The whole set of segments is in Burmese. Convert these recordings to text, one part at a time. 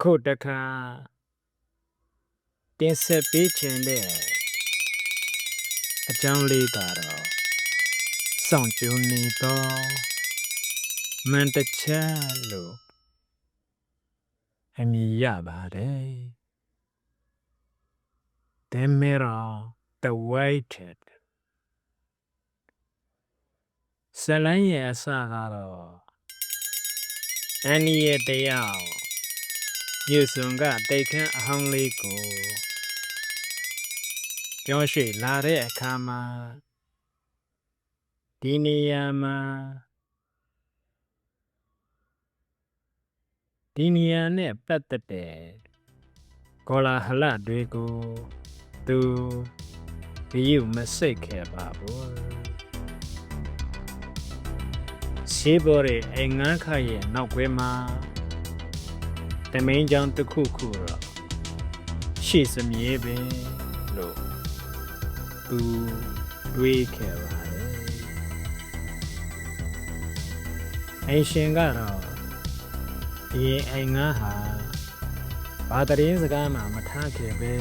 အခုတခါတင်ဆက်ပေးခြင်းတဲ့အကြောင်းလေးကတော့စောင့်ကြိုနေတော့မန်တချလို့အမည်ရပါတယ် The Mirror The Waited ဇလန်းရဲ့အစကတော့အန်နီရဲ့တယောက်မြို့စွန်ကတိတ်ခမ်းအဟောင်းလေးကိုပြောရွှေ့လာတဲ့အခါမှာဒီနေရာနဲ့ပတ်သက်တဲ့ကောလာဟလတွေကိုသူဘီယူမစိတ်ခဲ့ပါဘူးရှေးပေါ်ရဲ့အိမ်ငန်းခရဲ့နောက်ကွယ်မှာတမင်းကြောင်တစ်ခုတော့ရှေ့စမြဲပဲလို့သူတွေးခဲ့ပါတယ်အိမ်ရှင်ကတော့ဒီအိမ်ငန်းဟာဘာတရင်စကားမှမထားခဲ့ပဲ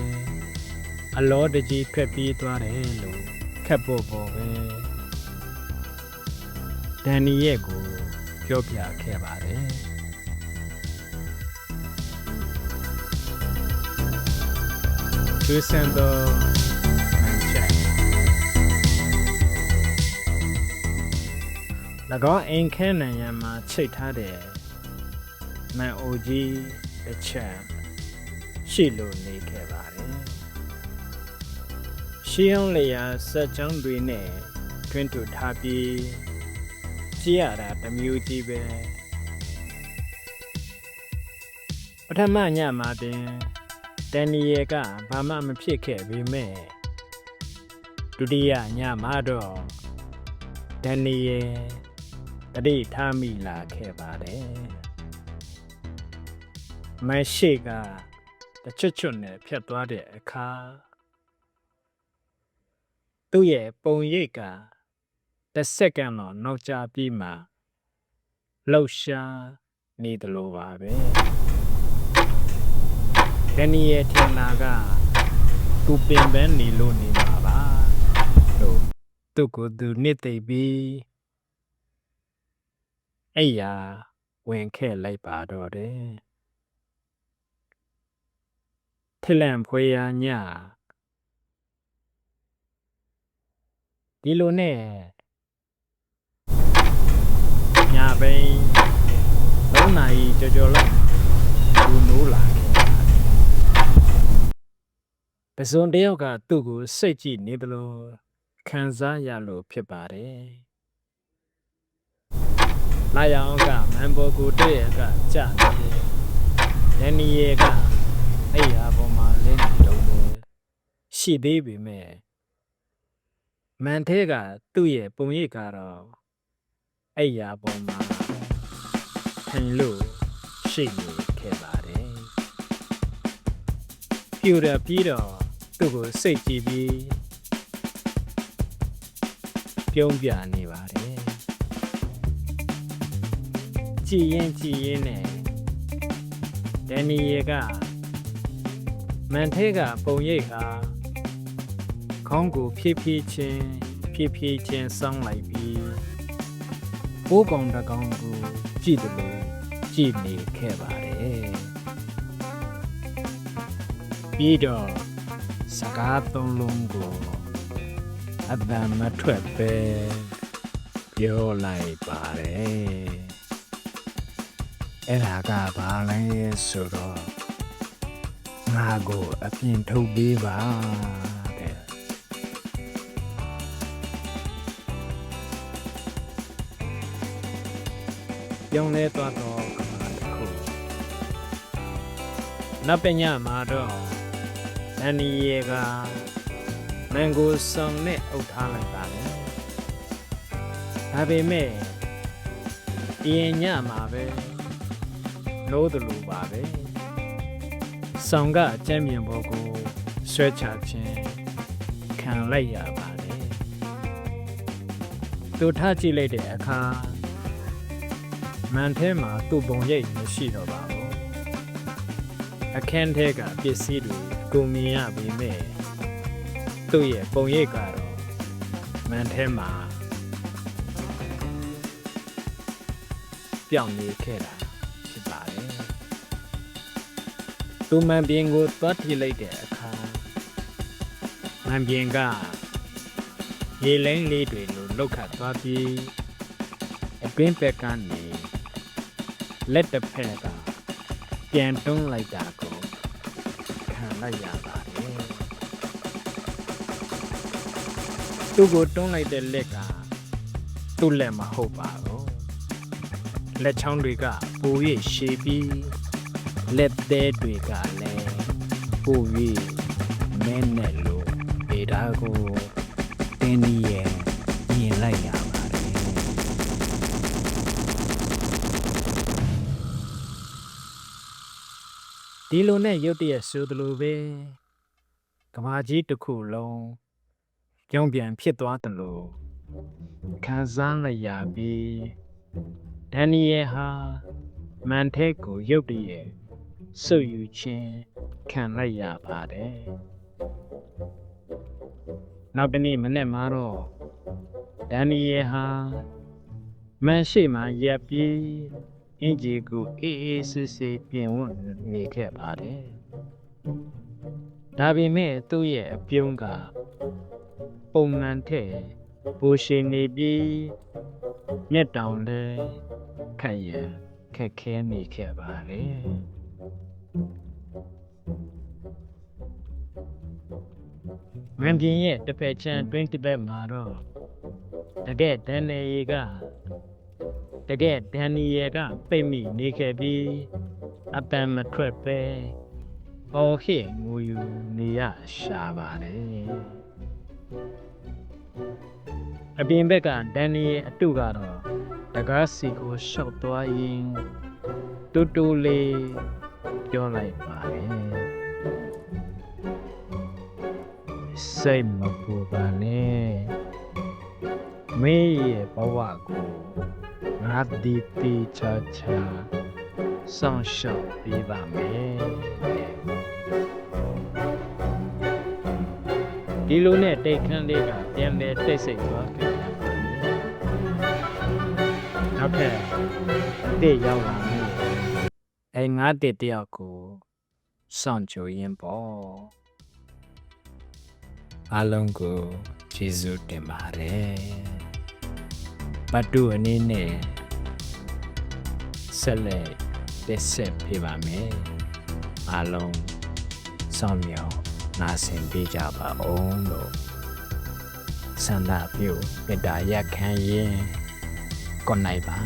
အလောတကြီးထွက်ပြေးသွားတယ်လို့ခက်ဖို့ပေါ်ပဲဒန်နီရဲ့ကိုပြောပြခဲ့ပါတယ်သူစံတော်မန်ချက်၎င်းအိမ်ခဲနိုင်ရမှာချိတ်ထားတဲ့မန်အိုကြီးတစ်ချက်ရှိလို့နေခဲ့ပါတယ်ရှီယုံလျာစက်ကြောင်းတွေနဲ့တွင်းတူထားပြီးကြည့်ရတာတစ်မျိုးကြီးပဲပထမညမှာပင်ဒန်နီယယ်ကဘာမှမဖြစ်ခဲ့ပေမဲ့ဒုတိယညမှာတော့ဒန်နီယယ်တတိထားမိလာခဲ့ပါတယ်မရှိကတချွတ်နဲ့ဖြတ်သွားတဲ့အခါသူ့ရဲ့ပုံရိပ်ကတစ်စက္ကန့်တော့နောက်ကျပြီးမှလှုပ်ရှားနေတယ်လို့ပါပဲဒန်နီယယ်ထင်တာကသူပင်ပန်းနေလို့နေမှာပါလို့သူ့ကိုယ်သူနှစ်သိပ်ပြီးအဲ့ရဝင်ခဲ့လိုက်ပါတော့တယ်ထလန့်ဖွေရညဒီလိုနဲ့ညဘိန်း3 နာရီကျော်လောက်သူနိုးလာခဲ့ပစွန်တယောက်ကသူ့ကိုစိတ်ကြည့်နေတယ်လို့ခံစားရလို့ဖြစ်ပါတယ်လာရောင်ကမန်ဘောကိုတဲ့ကကြာနေတယ်ဒန်နီယယ်ကအဲ့ရပေါ်မှာလင်းနေတော့ရှိသေးပေမဲ့မန်ထဲကသူ့ရဲ့ပုံရိပ်ကတော့အဲ့ရပေါ်မှာထင်လို့ရှိနေခဲ့ပါတယ်ပြူရပြီးတော့သူ့ကိုစိတ်ကြည့်ပြီးပြုံးပြနေပါတယ်ကြည်ရင်နဲ့ဒန်နီယယ်ကမန်ထဲကပုံရိပ်ဟာခေါင်းကိုဖြည်းဖြည်းချင်းဆောင်းလိုက်ပြီးပိုးကောင်တကောင်ကိုကြည့်တယ်လို့ကြည့်နေခဲ့ပါတယ်ပြီးတော့စကားသုံးလုံးကိုအတန်မထွက်ပဲပြောလိုက်ပါတယ်အဲ့ဒါကဘာလဲဆိုတော့ငါကိုအပြင်ထုတ်ပေးပါတဲ့ပြောင်းလဲသွားတော့ကမ္ဘာတစ်ခုနောက်ပညာမှာတော့ဒန်နီယယ်ကမန်ဂိုဆောင်နဲ့အုပ်ထားလိုက်ပါတယ်ဒါပေမဲ့ဒီညမှာပဲနိုးတယ်လို့ပါပဲဆောင်ကအကျမ်းမြင်ပေါ်ကိုဆွဲချခြင်းခံလိုက်ရပါတယ်သူထားကြည့်လိုက်တဲ့အခါမန်ထဲမှာသူ့ပုံရိပ်မရှိတော့ပါဘူး အခန်းထဲကပစ္စည်းတွေကိုမြင်ရပေမဲ့သူ့ရဲ့ပုံရိပ်ကတော့မန်ထဲမှာပြောင်းနေခဲ့တာဖြစ်ပါတယ်သူမန်ပြင်ကိုသွားထိလိုက်တဲ့အခါမန်ပြင်ကရေလိမ့်လေးတွေလိုလောက်ခတ်သွားပြီးအတွင်းဘက်ကနေလက်တစ်ဖက်ကပြန်တွန်းလိုက်တာကိုခံလိုက်ရပါတယ်သူ့ကိုတွန်းလိုက်တဲ့လက်ကသူ့လက်မဟုတ်ပါဘူးလက်ချောင်းတွေကပို၍ရှည်ပြီးလက်သေးတွေကလည်းပို၍မဲနဲ့လို့ဒေတာကိုတင်းနီရဲ့မြင်လိုက်ရပါတယ်ဒီလိုနဲ့ရုတ်တရက်ဆိုသလိုပဲကမာကြီးတစ်ခုလုံးကြောင်ပြန်ဖြစ်သွားတယ်လို့ခံစားလိုက်ရပြီးဒန်နီယယ်ဟာမန်ထဲကိုရုတ်တရက်ဆုပ်ယူခြင်းခံလိုက်ရပါတယ်နောက်တနေ့မနေ့မှာတော့ဒန်နီယယ်ဟာမန်ရှိမှရပ်ပြီးအင်ဂျီကိုအေးအေးဆေးဆေးပြင်ဝတ်နေခဲ့ပါတယ်ဒါပေမဲ့သူ့ရဲ့အပြုံးကပုံမှန်ထက်ပိုရှိနေပြီးမျက်တောင်လည်းခက်ရခက်ခဲနေခဲ့ပါတယ်မန်ပြင်ရဲ့တစ်ဖက်ချမ်းတွင်းတစ်ဖက်မှာတော့တကယ်ဒန်နီယယ်ကပိတ်မိနေခဲ့ပြီးအပန်မထွက်ပဲအော်ဟစ်ငိုယူနေရရှာပါတယ်အပြင်ဘက်ကဒန်နီယယ်အတုကတော့တကားစီကိုရှောက်သွားရင်တူတူလေးပြောလိုက်ပါတယ်စိတ်မပူပါနဲ့မင်းရဲ့ဘဝကိုငါဒီတီချာချာစောင့်ရှောက်ပေးပါမယ်ဒီလိုနဲ့တိတ်ခမ်းလေးကပြန်လဲတိတ်ဆိတ်သွားခဲ့တယ်နောက်ထပ်တစ်ရောက်လာမယ်ငါတစ်တယောက်ကိုစောင့်ကြိုရင်းပေါ့အားလုံးကိုကျေးဇူးတင်ပါတယ်ပတ်တူအနေနဲ့ဆက်လက်တက်ဆက်ပေးပါမယ်အားလုံးစောင့်မျှော်နားဆင်ပေးကြပါဦးလို့ဆန္ဒပြုမေတ္တာရပ်ခံရင်ကိုနိုင်ပါ